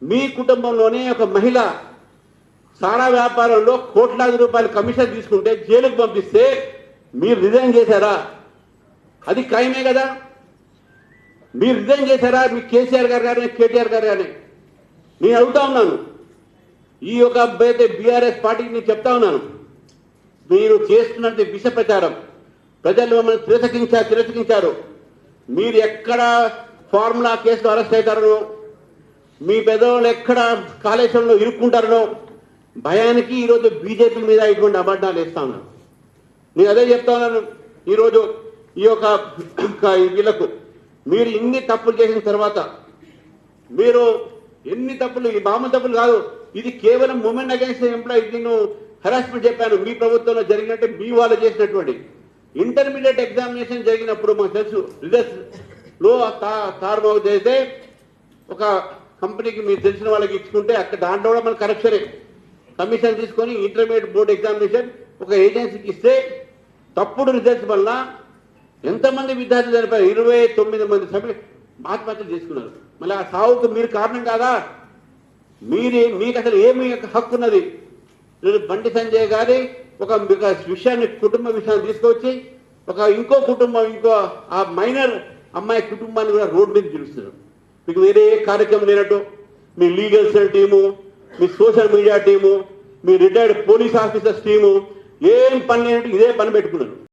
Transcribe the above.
మీ కుటుంబంలోనే ఒక మహిళ సారా వ్యాపారంలో కోట్లాది రూపాయలు కమిషన్ తీసుకుంటే జైలుకు పంపిస్తే మీరు రిజైన్ చేశారా? అది ఖాయమే కదా. మీరు రిజైన్ చేశారా? మీ కేసీఆర్ గారు కానీ కేటీఆర్ గారు కానీ నేను అడుగుతా ఉన్నాను. ఈ యొక్క బీఆర్ఎస్ పార్టీకి నేను చెప్తా ఉన్నాను, మీరు చేస్తున్నది విష ప్రచారం. ప్రజలు మమ్మల్ని తిరస్కరించారు. మీరు ఎక్కడ ఫార్ములా కేసులో అరెస్ట్ అవుతారనో, మీ పెద్దవాళ్ళు ఎక్కడ కాళేశ్వరంలో ఇరుక్కుంటారనో భయానికి ఈరోజు బీజేపీ మీద ఇటువంటి అబద్ధాలు వేస్తా ఉన్నాను. నేను అదే చెప్తా ఉన్నాను. ఈరోజు ఈ యొక్క వీళ్ళకు మీరు ఇన్ని తప్పులు చేసిన తర్వాత, మీరు ఎన్ని తప్పులు, ఈ మామూలు తప్పులు కాదు, ఇది కేవలం ఉమెన్ అగైన్స్ ఎంప్లాయీ. నేను హెరాస్మెంట్ చెప్పాను, మీ ప్రభుత్వంలో జరిగినట్టే మీ వాళ్ళు చేసినటువంటి ఇంటర్మీడియట్ ఎగ్జామినేషన్ జరిగినప్పుడు మాకు తెలుసు, రిజల్ట్స్లో తారుమారు చేస్తే ఒక కంపెనీకి మీరు తెలిసిన వాళ్ళకి ఇచ్చుకుంటే అక్కడ దాంట్లో కూడా మన కరప్షనే. కమిషన్ తీసుకొని ఇంటర్మీడియట్ బోర్డు ఎగ్జామినేషన్ ఒక ఏజెన్సీకి ఇస్తే తప్పుడు రిజల్ట్స్ వల్ల ఎంతమంది విద్యార్థులు చనిపోయారు? 29 మంది సభ్యులు ఆత్మహత్యలు చేసుకున్నారు. మళ్ళీ ఆ సావుకు మీరు కారణం కాదా? మీకు అసలు ఏమి హక్కు ఉన్నది? నేను బండి సంజయ్ గారి ఒక విషయాన్ని, కుటుంబ విషయాన్ని తీసుకొచ్చి ఇంకో కుటుంబం, ఆ మైనర్ అమ్మాయి కుటుంబాన్ని కూడా రోడ్డు మీద పిలుస్తున్నారు. మీకు వేరే కార్యక్రమం లేనట్టు మీ లీగల్ సెల్ టీము, మీ సోషల్ మీడియా టీము, మీ రిటైర్డ్ పోలీస్ ఆఫీసర్స్ టీము ఏం పని లేనట్టు ఇదే పని పెట్టుకున్నారు.